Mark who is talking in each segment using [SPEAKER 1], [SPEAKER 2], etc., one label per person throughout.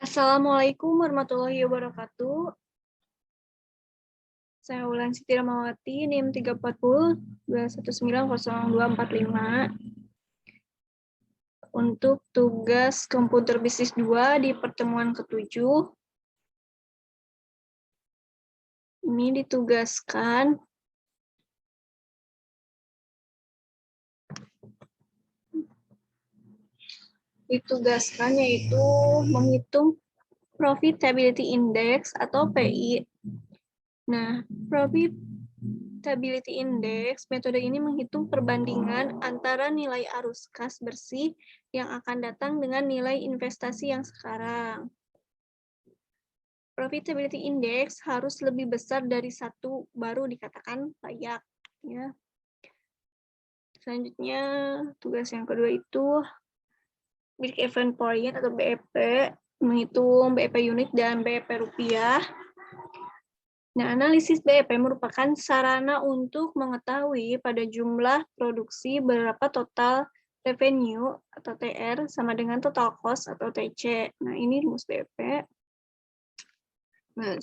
[SPEAKER 1] Assalamualaikum warahmatullahi wabarakatuh. Saya Wulan Siti Ramawati, NIM 34021900245. Untuk tugas komputer bisnis 2 di pertemuan ke-7, ini ditugaskan yaitu menghitung Profitability Index atau PI. Nah, Profitability Index, metode ini menghitung perbandingan antara nilai arus kas bersih yang akan datang dengan nilai investasi yang sekarang. Profitability Index harus lebih besar dari 1 baru dikatakan layak. Ya. Selanjutnya, tugas yang kedua itu Break Even Point atau BEP, menghitung BEP unit dan BEP rupiah. Nah, analisis BEP merupakan sarana untuk mengetahui pada jumlah produksi berapa total revenue atau TR sama dengan total cost atau TC. Nah, ini rumus BEP. Nah,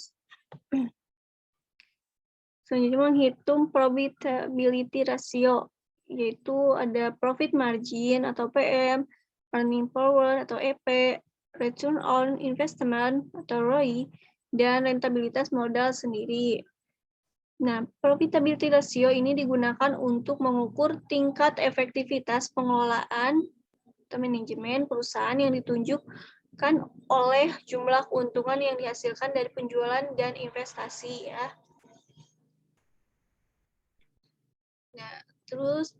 [SPEAKER 1] selanjutnya menghitung profitability ratio, yaitu ada profit margin atau PM, earning power atau EP, return on investment atau ROI, dan rentabilitas modal sendiri. Nah, profitability ratio ini digunakan untuk mengukur tingkat efektivitas pengelolaan atau manajemen perusahaan yang ditunjukkan oleh jumlah keuntungan yang dihasilkan dari penjualan dan investasi, ya. Nah, terus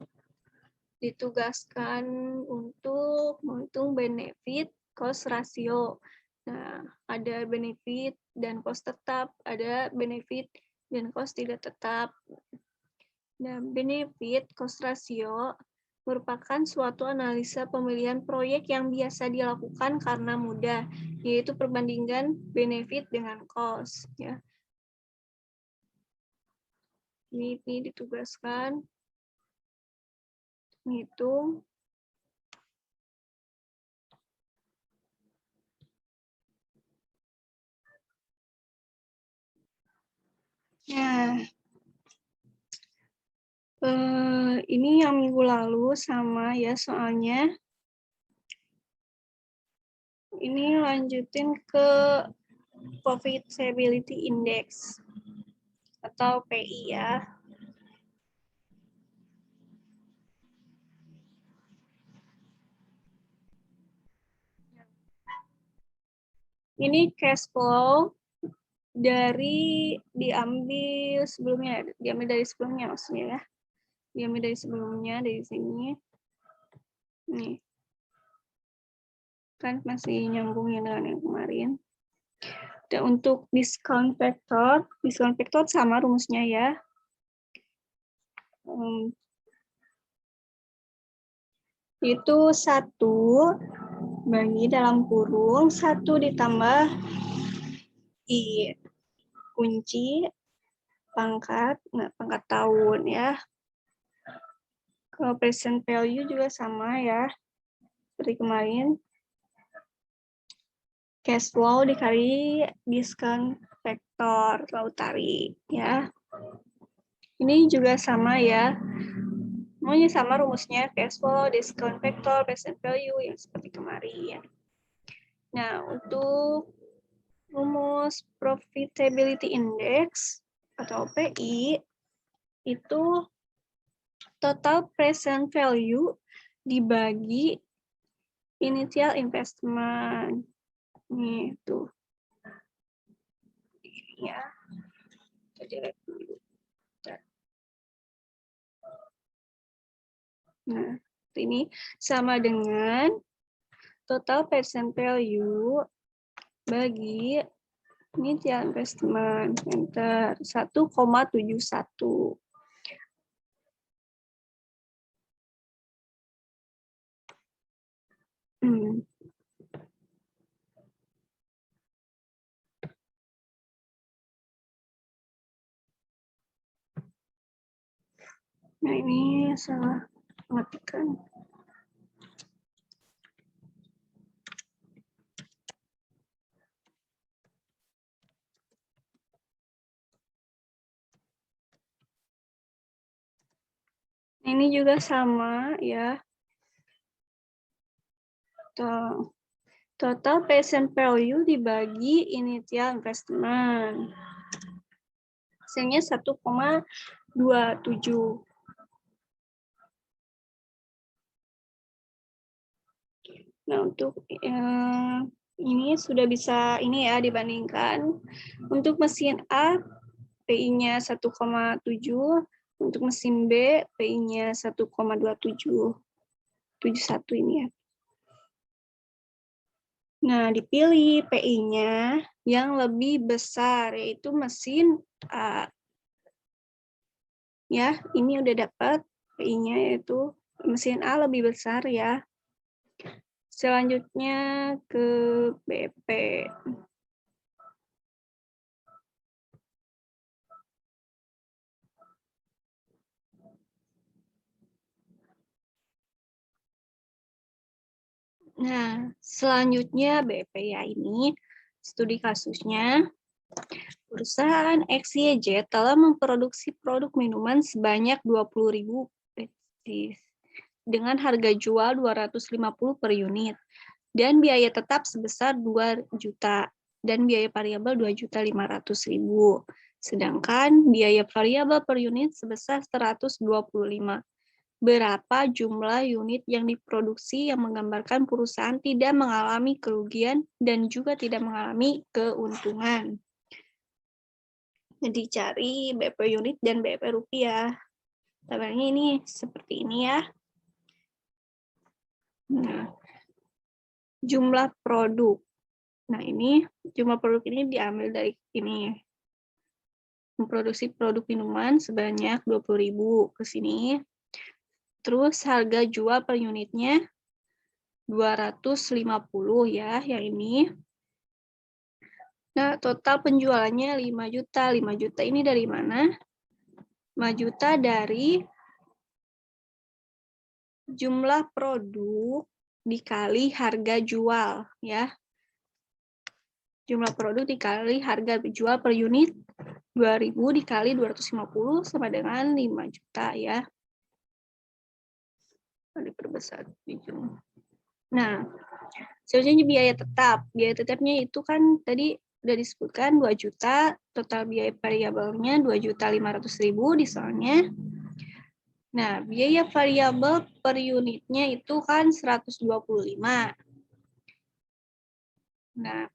[SPEAKER 1] ditugaskan untuk menghitung benefit cost ratio. Nah, ada benefit dan cost tetap, ada benefit dan cost tidak tetap. Nah, benefit cost ratio merupakan suatu analisa pemilihan proyek yang biasa dilakukan karena mudah, yaitu perbandingan benefit dengan cost. Ya. Ini ditugaskan menghitung ini yang minggu lalu sama ya soalnya. Ini lanjutin ke Profitability Index atau PI ya. Ini cash flow diambil dari sebelumnya maksudnya ya. Diambil dari sebelumnya, dari sini. Nih. Kan masih nyambung ya dengan yang kemarin. Dan untuk discount factor sama rumusnya ya. Itu 1 bagi dalam kurung 1 ditambah I kunci pangkat tahun ya. Kalau present value juga sama ya, seperti kemarin. Cash flow dikali discount factor, lalu tarik ya. Ini juga sama ya. Semuanya sama rumusnya, cash flow, discount factor, present value yang seperti kemarin. Nah, untuk rumus Profitability Index atau PI itu total present value dibagi initial investment. Nih, tuh. Ini ya. Jadi lihat dulu. Nah, ini sama dengan total present value bagi initial investment. Enter 1,71. Nah, ini salah matikan. Ini juga sama ya. Total present value dibagi initial investment. Hasilnya 1,27. Nah, untuk ini sudah bisa ini ya dibandingkan. Untuk mesin A, PI-nya 1,7. Untuk mesin B, PI-nya 1,2771 ini ya. Nah, dipilih PI-nya yang lebih besar, yaitu mesin A. Ya, ini udah dapat PI-nya, yaitu mesin A lebih besar ya. Selanjutnya ke BP. Nah, selanjutnya BP ya ini studi kasusnya. Perusahaan XYZ telah memproduksi produk minuman sebanyak 20.000 dengan harga jual 250 per unit dan biaya tetap sebesar 2 juta dan biaya variabel 2.500.000. Sedangkan biaya variabel per unit sebesar 125. Berapa jumlah unit yang diproduksi yang menggambarkan perusahaan tidak mengalami kerugian dan juga tidak mengalami keuntungan. Jadi cari BP unit dan BP rupiah. Tabelnya ini seperti ini ya. Nah, jumlah produk. Nah, ini jumlah produk ini diambil dari ini. Memproduksi produk minuman sebanyak 20.000 ke sini. Terus harga jual per unitnya 250 ya, yang ini. Nah, total penjualannya 5 juta. 5 juta ini dari mana? 5 juta dari jumlah produk dikali harga jual ya. Jumlah produk dikali harga jual per unit 2.000 dikali 250 sama dengan 5 juta ya. Diperbesar. Nah, selanjutnya biaya tetap. Biaya tetapnya itu kan tadi udah disebutkan 2 juta, total biaya variabelnya 2.500.000 di soalnya. Nah, biaya variabel per unitnya itu kan 125. Nah,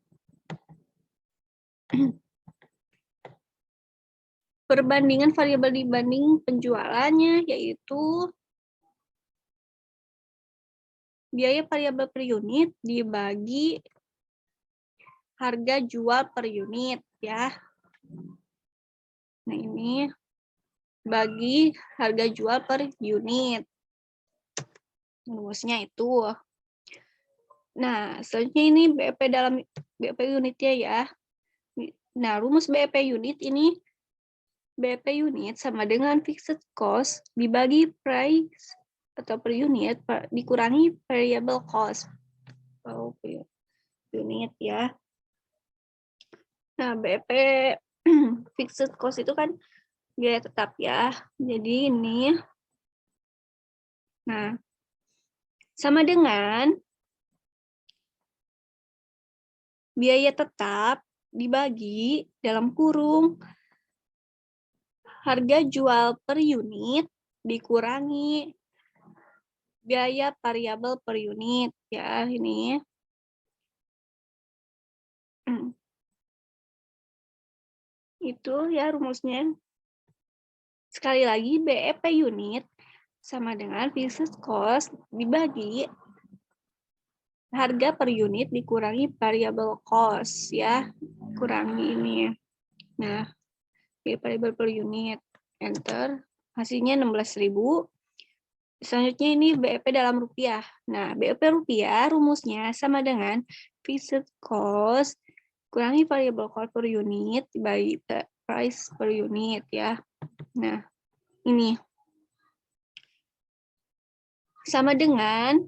[SPEAKER 1] perbandingan variabel dibanding penjualannya yaitu biaya variabel per unit dibagi harga jual per unit ya. Nah, ini bagi harga jual per unit. Rumusnya itu. Nah, selanjutnya ini BP dalam BP unitnya ya. Nah, rumus BP unit ini BP unit sama dengan fixed cost dibagi price atau per unit dikurangi variable cost. Oh, unit ya. Nah, BP fixed cost itu kan biaya tetap ya. Jadi ini. Nah, sama dengan biaya tetap dibagi dalam kurung harga jual per unit dikurangi biaya variabel per unit ya ini. Itu ya rumusnya. Sekali lagi BEP unit sama dengan fixed cost dibagi harga per unit dikurangi variable cost ya. Kurangi ini ya. Nah, variable per unit enter hasilnya 16.000. Selanjutnya ini BEP dalam rupiah. Nah, BEP rupiah rumusnya sama dengan fixed cost kurangi variable cost per unit dibagi price per unit ya. Nah, ini sama dengan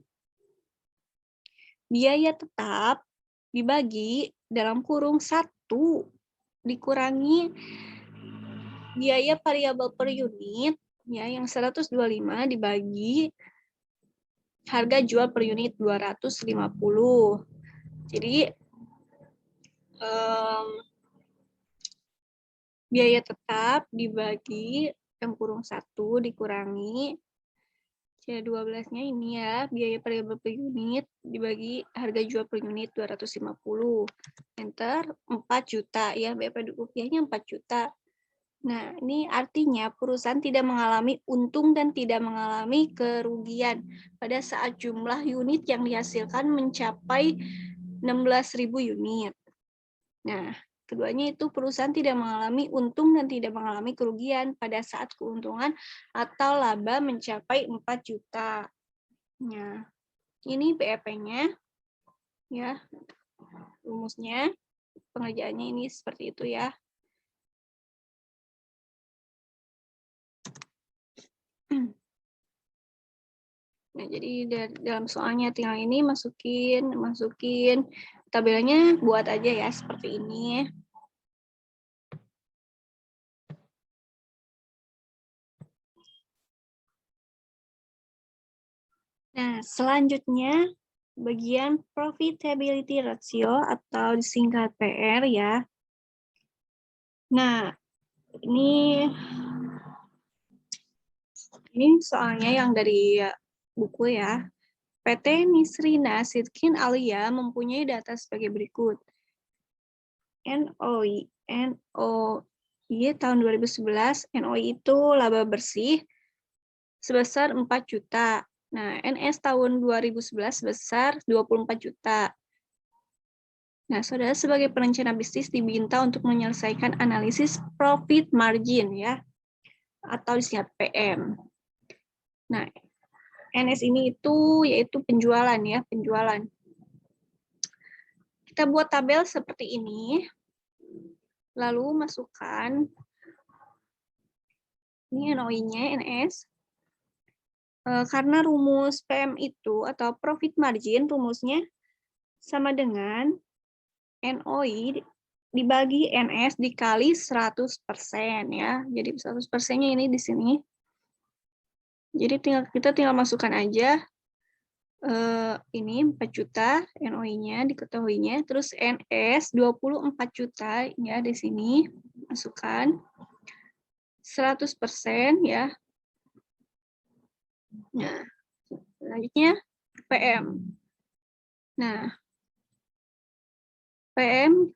[SPEAKER 1] biaya tetap dibagi dalam kurung 1 dikurangi biaya variabel per unit Ya, yang 125 dibagi harga jual per unit 250. Jadi biaya tetap dibagi yang kurung 1 dikurangi C12-nya ini ya, biaya variabel per unit dibagi harga jual per unit 250. Enter 4 juta ya, BP rupiahnya 4 juta. Nah, ini artinya perusahaan tidak mengalami untung dan tidak mengalami kerugian pada saat jumlah unit yang dihasilkan mencapai 16.000 unit. Nah, keduanya itu perusahaan tidak mengalami untung dan tidak mengalami kerugian pada saat keuntungan atau laba mencapai 4 juta. Nah, ini BEP-nya ya. Rumusnya, pengerjaannya ini seperti itu ya. Nah, jadi dalam soalnya tinggal ini masukin tabelnya, buat aja ya seperti ini. Nah, selanjutnya bagian profitability ratio atau disingkat PR ya. Nah, ini soalnya yang dari buku ya. PT Nisrina Sitkin Alia mempunyai data sebagai berikut. NOI tahun 2011, NOI itu laba bersih sebesar 4 juta. Nah, NS tahun 2011 sebesar 24 juta. Nah, saudara sebagai perencana bisnis diminta untuk menyelesaikan analisis profit margin ya, atau disingkat PM. Nah, NS ini itu yaitu penjualan ya, penjualan. Kita buat tabel seperti ini, lalu masukkan ini NOI-nya, NS. Karena rumus PM itu atau profit margin rumusnya sama dengan NOI dibagi NS dikali 100% ya. Jadi 100%-nya ini di sini. Jadi kita tinggal masukkan aja ini 4 juta NOI-nya diketahuinya, terus NS 24 juta ya di sini masukkan 100% ya. Nah, selanjutnya PM. Nah, PM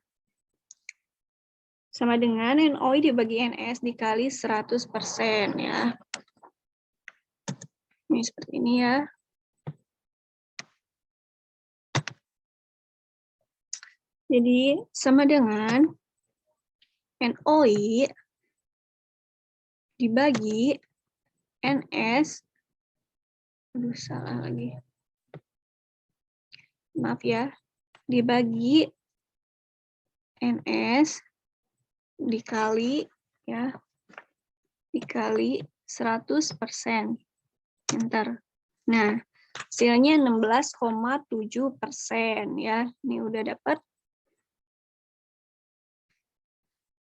[SPEAKER 1] sama dengan NOI dibagi NS dikali 100% ya. Ini seperti ini ya. Jadi sama dengan NOI dibagi NS, aduh salah lagi. Maaf ya, dibagi NS dikali ya, dikali 100%. Enter. Nah, hasilnya 16,7% ya. Ini udah dapat.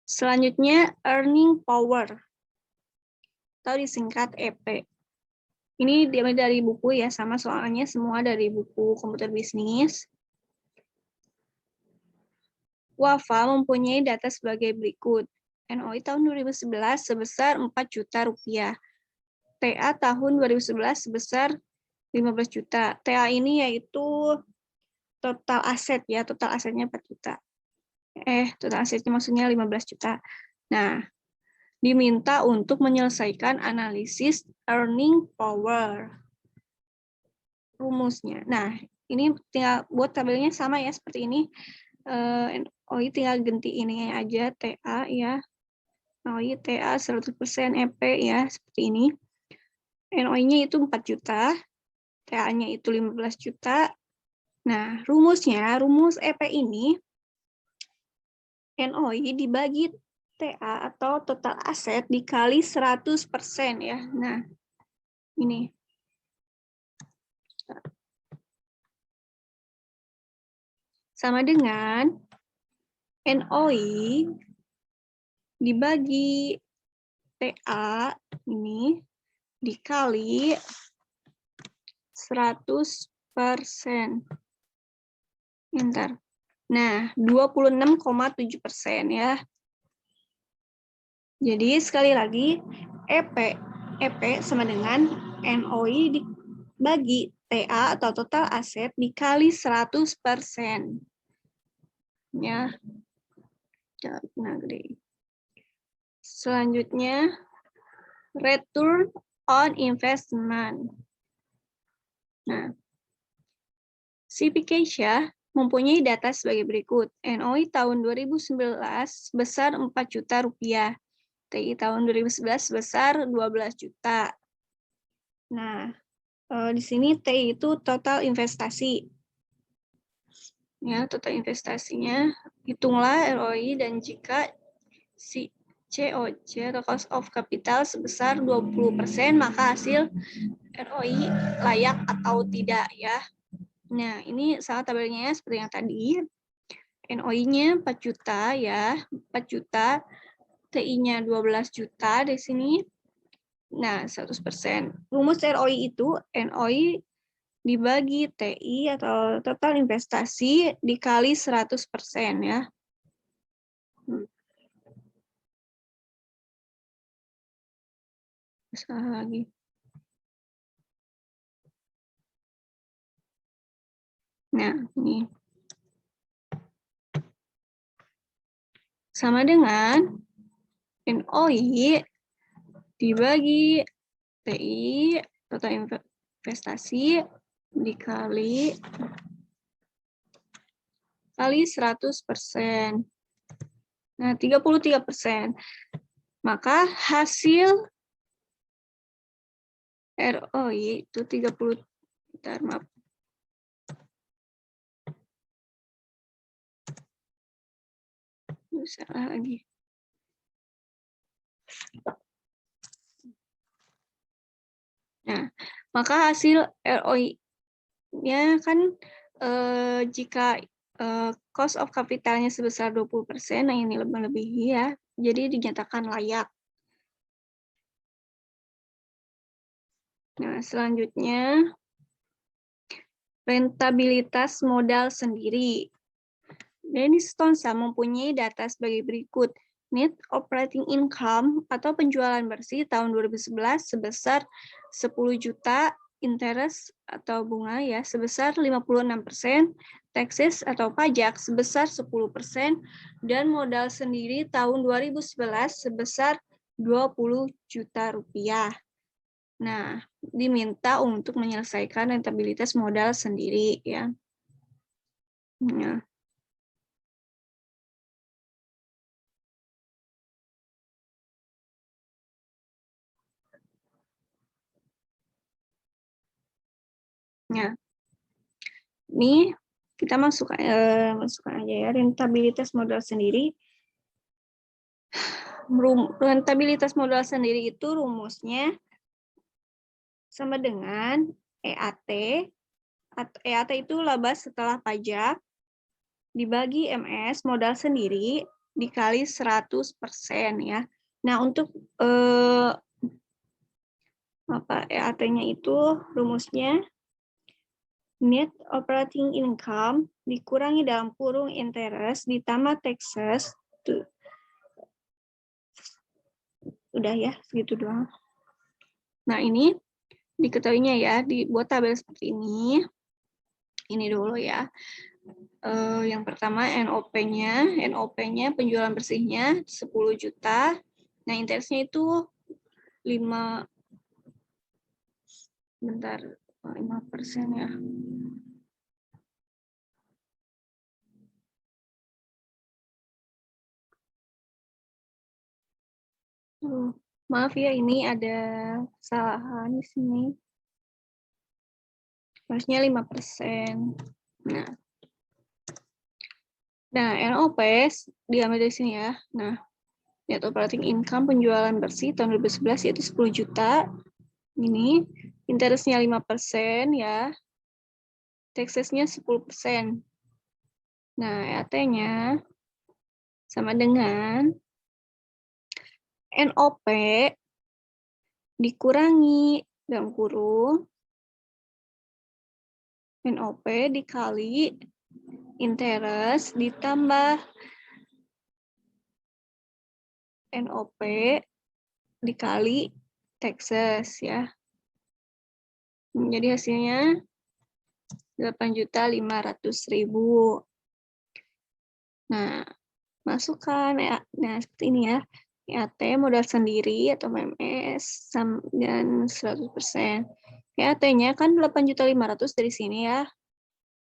[SPEAKER 1] Selanjutnya earning power atau disingkat EP. Ini dari buku ya, sama soalnya semua dari buku komputer bisnis. Wafa mempunyai data sebagai berikut. NOI tahun 2011 sebesar 4 juta rupiah. TA tahun 2011 sebesar 15 juta. TA ini yaitu total aset ya, total asetnya 4 juta. Total asetnya maksudnya 15 juta. Nah, diminta untuk menyelesaikan analisis earning power. Rumusnya. Nah, ini tinggal buat tabelnya sama ya, seperti ini. NOI tinggal ganti ini aja, TA ya. NOI TA 100% EP ya, seperti ini. NOI-nya itu 4 juta, TA-nya itu 15 juta. Nah, rumusnya, rumus EP ini, NOI dibagi TA atau total aset dikali 100% ya. Nah, ini. Sama dengan NOI dibagi TA ini dikali 100%. Bentar. Nah, 26,7% ya. Jadi sekali lagi EP sama dengan NOI dibagi TA atau total aset dikali 100%. Ya. Nah, gede. Selanjutnya return on investment. Nah, si Pikesha mempunyai data sebagai berikut. NOI tahun 2019 sebesar 4 juta rupiah. TI tahun 2011 sebesar 12 juta. Nah, di sini TI itu total investasi. Ya, total investasinya hitunglah ROI dan jika si COC atau cost of capital sebesar 20%, maka hasil ROI layak atau tidak ya. Nah, ini salah tabelnya seperti yang tadi. NOI-nya 4 juta ya, 4 juta. TI-nya 12 juta di sini. Nah, 100%. Rumus ROI itu NOI dibagi TI atau total investasi dikali 100% ya. Salah lagi. Nah, ini. Sama dengan NOI dibagi TI, total investasi, dikali 100%. Nah, 33%. Maka hasil ROI itu 30, maaf. Salah lagi. Nah, maka hasil ROI-nya kan jika cost of capital-nya sebesar 20%, nah ini melebihi ya, jadi dinyatakan layak. Nah, selanjutnya rentabilitas modal sendiri. Dennis Stonsa mempunyai data sebagai berikut. Net operating income atau penjualan bersih tahun 2011 sebesar 10 juta, interest atau bunga ya sebesar 56%, taxes atau pajak sebesar 10%, dan modal sendiri tahun 2011 sebesar 20 juta rupiah. Nah, diminta untuk menyelesaikan rentabilitas modal sendiri ya. Nah. Ya, ini kita masukkan aja ya rentabilitas modal sendiri. Rentabilitas modal sendiri itu rumusnya sama dengan EAT. EAT itu laba setelah pajak dibagi MS modal sendiri dikali 100% ya. Nah, untuk EAT-nya itu rumusnya net operating income dikurangi dalam kurung interest ditambah taxes. Udah ya, segitu doang. Nah, ini diketahuinya ya, dibuat tabel seperti ini. Ini dulu ya. Yang pertama NOP-nya penjualan bersihnya 10 juta. Nah, interest-nya itu 5%. Bentar, 5% ya. Maaf ya, ini ada kesalahan di sini. Harusnya 5%. Nah, NOP diambil dari sini ya. Nah, net operating income penjualan bersih tahun 2011 yaitu 10 juta. Ini interest-nya 5% ya. Taxes-nya 10%. Nah, EAT-nya sama dengan NOP dikurangi dalam kurung NOP dikali interest ditambah NOP dikali taxes ya. Jadi hasilnya 8.500.000. Nah, masukkan ya. Nah, seperti ini ya. EAT modal sendiri atau MMS dan 100%. EAT-nya kan 8.500.000 dari sini ya.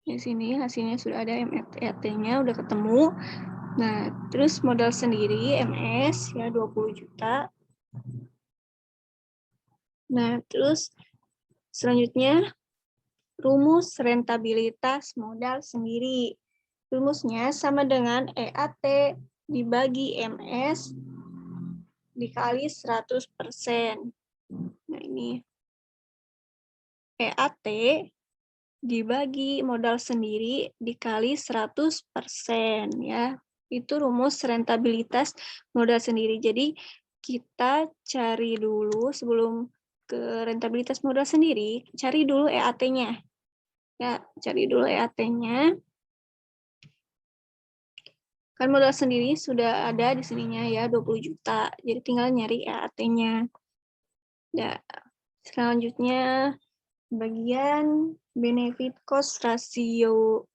[SPEAKER 1] Di sini hasilnya sudah ada, EAT-nya udah ketemu. Nah, terus modal sendiri MS ya 20 juta. Nah, terus selanjutnya rumus rentabilitas modal sendiri. Rumusnya sama dengan EAT dibagi MS dikali 100%. Nah, ini EAT dibagi modal sendiri dikali 100% ya. Itu rumus rentabilitas modal sendiri. Jadi kita cari dulu sebelum ke rentabilitas modal sendiri, cari dulu EAT-nya. Ya, cari dulu EAT-nya. Kan modal sendiri sudah ada di sininya ya 20 juta. Jadi tinggal nyari EAT-nya. Ya, selanjutnya bagian benefit cost ratio.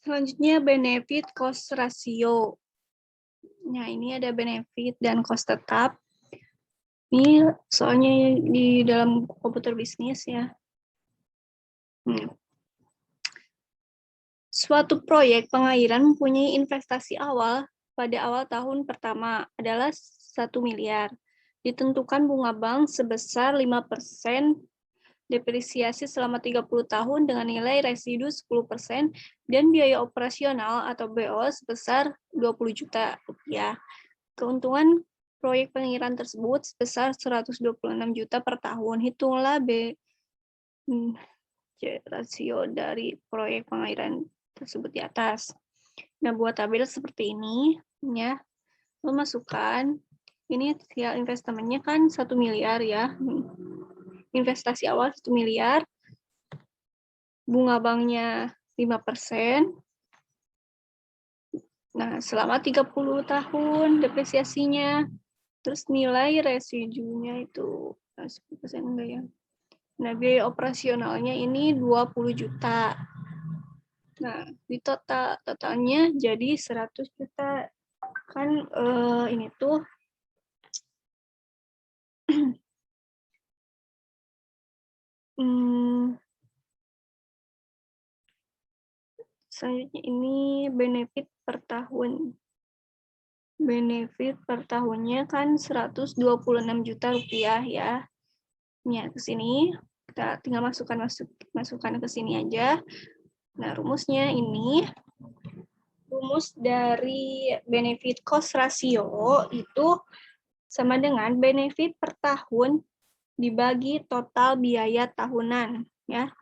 [SPEAKER 1] Selanjutnya benefit cost ratio. Nah, ini ada benefit dan cost tetap. Ini soalnya di dalam komputer bisnis ya. Suatu proyek pengairan mempunyai investasi awal pada awal tahun pertama adalah 1 miliar. Ditentukan bunga bank sebesar 5%, depresiasi selama 30 tahun dengan nilai residu 10%, dan biaya operasional atau BO sebesar 20 juta rupiah. Keuntungan proyek pengairan tersebut sebesar 126 juta per tahun. Hitunglah rasio dari proyek pengairan tersebut di atas. Nah, buat tabel seperti ini, ya, lo masukkan, ini hasil investasinya kan 1 miliar ya, investasi awal 1 miliar, bunga banknya 5%, nah selama 30 tahun depresiasinya, terus nilai residunya itu 10% enggak ya. Nah, biaya operasionalnya ini 20 juta. Nah, di totalnya jadi 100 juta. Kan ini tuh selanjutnya ini benefit per tahun. Benefit per tahunnya kan 126 juta rupiah ya. Ya, ke sini kita tinggal masukkan ke sini aja. Nah, rumusnya ini, rumus dari benefit cost ratio itu sama dengan benefit per tahun dibagi total biaya tahunan ya.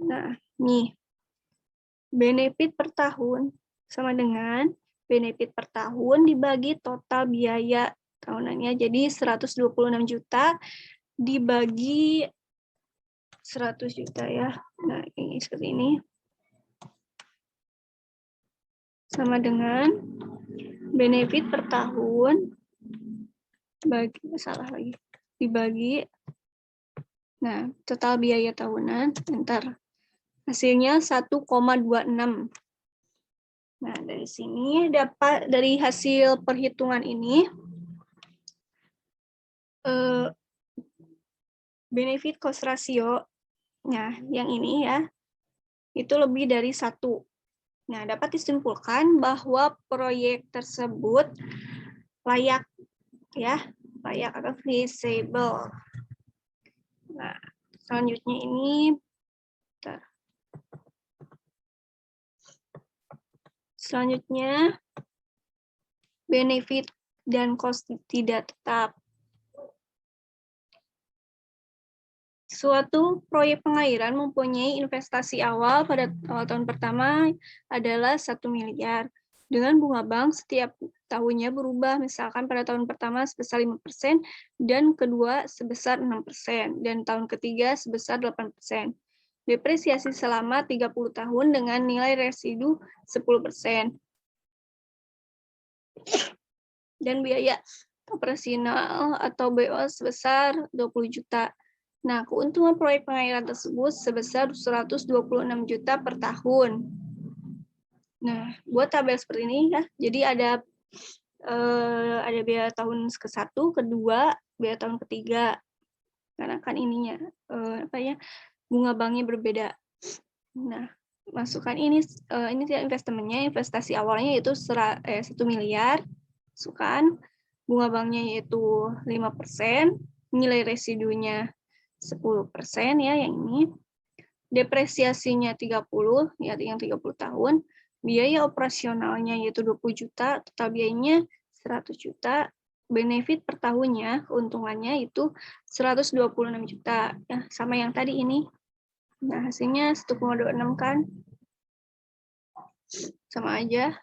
[SPEAKER 1] Nah, nih benefit per tahun sama dengan benefit per tahun dibagi total biaya tahunannya. Jadi 126 juta dibagi 100 juta ya. Nah, ini seperti ini. Sama dengan benefit per tahun dibagi, nah, total biaya tahunan, ntar hasilnya 1,26. Nah, dari sini dapat, dari hasil perhitungan ini, benefit cost ratio, nah yang ini ya, itu lebih dari 1. Nah, dapat disimpulkan bahwa proyek tersebut layak ya, layak atau feasible. Nah, selanjutnya ini, selanjutnya benefit dan cost tidak tetap. Suatu proyek pengairan mempunyai investasi awal pada awal tahun pertama adalah 1 miliar. dengan bunga bank setiap tahunnya berubah, misalkan pada tahun pertama sebesar 5% dan kedua sebesar 6% dan tahun ketiga sebesar 8%. Depresiasi selama 30 tahun dengan nilai residu 10%. Dan biaya operasional atau BO sebesar 20 juta. Nah, keuntungan proyek pengairan tersebut sebesar 126 juta per tahun. Nah, buat tabel seperti ini ya. Jadi ada biaya tahun ke-1, kedua, biaya tahun ketiga. Karena kan ininya bunga banknya berbeda. Nah, masukkan ini investasinya, investasi awalnya yaitu 1 miliar. Masukkan bunga banknya yaitu 5%, nilai residunya 10% ya yang ini. Depresiasinya 30, ya yang 30 tahun. Biaya operasionalnya yaitu 20 juta, total biayanya 100 juta, benefit per tahunnya, keuntungannya itu 126 juta. Ya, sama yang tadi ini. Nah, hasilnya 1,26 kan? Sama aja.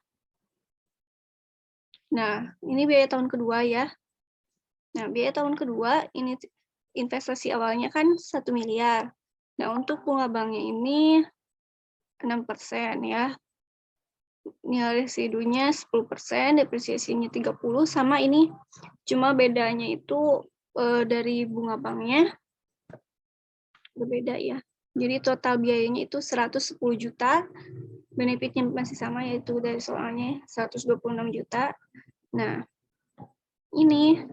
[SPEAKER 1] Nah, ini biaya tahun kedua ya. Nah, biaya tahun kedua, ini investasi awalnya kan 1 miliar. Nah, untuk bunga banknya ini 6% ya. Nilai residunya 10%, depresiasinya 30, sama ini. Cuma bedanya itu dari bunga banknya berbeda ya. Jadi total biayanya itu 110 juta, benefitnya masih sama yaitu dari soalnya 126 juta. Nah, ini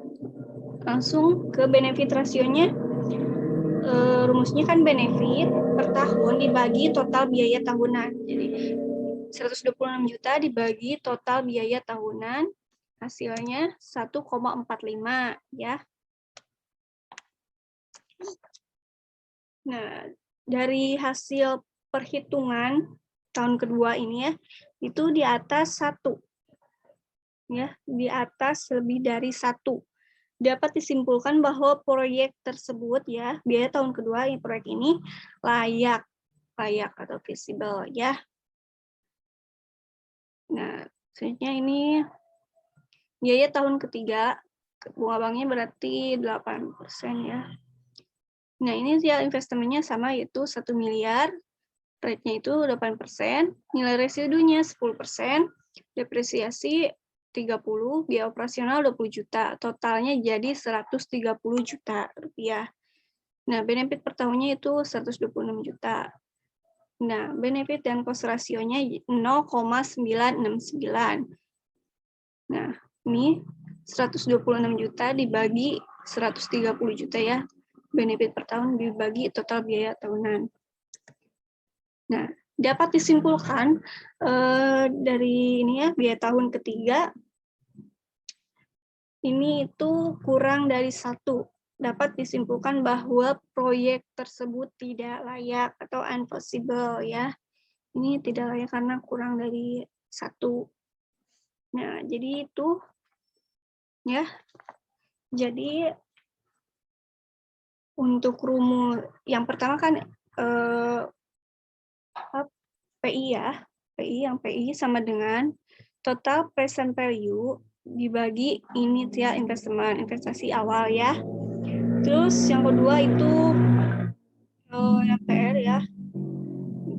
[SPEAKER 1] langsung ke benefit rasionya. Rumusnya kan benefit per tahun dibagi total biaya tahunan. Jadi 126 juta dibagi total biaya tahunan, hasilnya 1,45 ya. Nah, dari hasil perhitungan tahun kedua ini ya, itu di atas 1. Ya, di atas lebih dari 1. Dapat disimpulkan bahwa proyek tersebut ya, biaya tahun kedua proyek ini layak atau visible ya. Nah, selanjutnya ini biaya tahun ketiga, bunga banknya berarti 8% ya. Nah, ini dia investasinya sama yaitu 1 miliar, rate-nya itu 8%, nilai residunya 10%, depresiasi 30, biaya operasional 20 juta, totalnya jadi 130 juta rupiah. Nah, benefit per tahunnya itu 126 juta. Nah, benefit dan cost rasionya 0,969. Nah, ini 126 juta dibagi 130 juta ya. Benefit per tahun dibagi total biaya tahunan. Nah, dapat disimpulkan dari ini ya, biaya tahun ketiga ini itu kurang dari 1. Dapat disimpulkan bahwa proyek tersebut tidak layak atau impossible ya. Ini tidak layak karena kurang dari 1. Nah, jadi itu ya. Jadi untuk rumus yang pertama kan PI ya. PI sama dengan total present value dibagi initial investment, investasi awal ya. Terus yang kedua itu yang PR ya.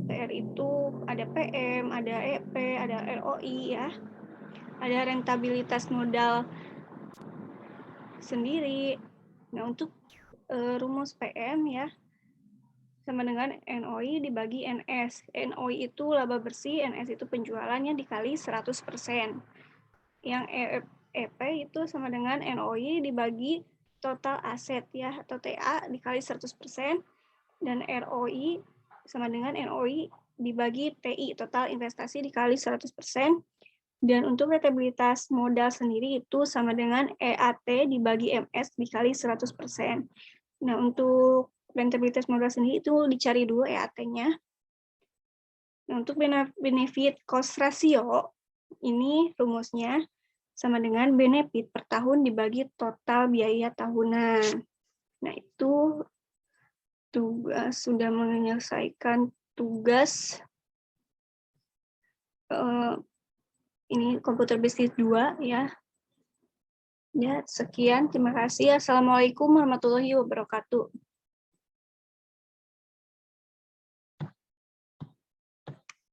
[SPEAKER 1] PR itu ada PM, ada EP, ada ROI ya. Ada rentabilitas modal sendiri. Nah, untuk rumus PM ya, sama dengan NOI dibagi NS. NOI itu laba bersih, NS itu penjualannya dikali 100%. Yang EP itu sama dengan NOI dibagi total aset ya, atau TA dikali 100%. Dan ROI sama dengan NOI dibagi TI, total investasi dikali 100%. Dan untuk rentabilitas modal sendiri itu sama dengan EAT dibagi MS dikali 100%. Nah, untuk rentabilitas modal sendiri itu dicari dulu EAT-nya. Nah, untuk benefit cost ratio, ini rumusnya sama dengan benefit per tahun dibagi total biaya tahunan. Nah, itu tugas sudah menyelesaikan tugas ini komputer bisnis 2 ya. Ya, sekian. Terima kasih. Assalamualaikum warahmatullahi wabarakatuh.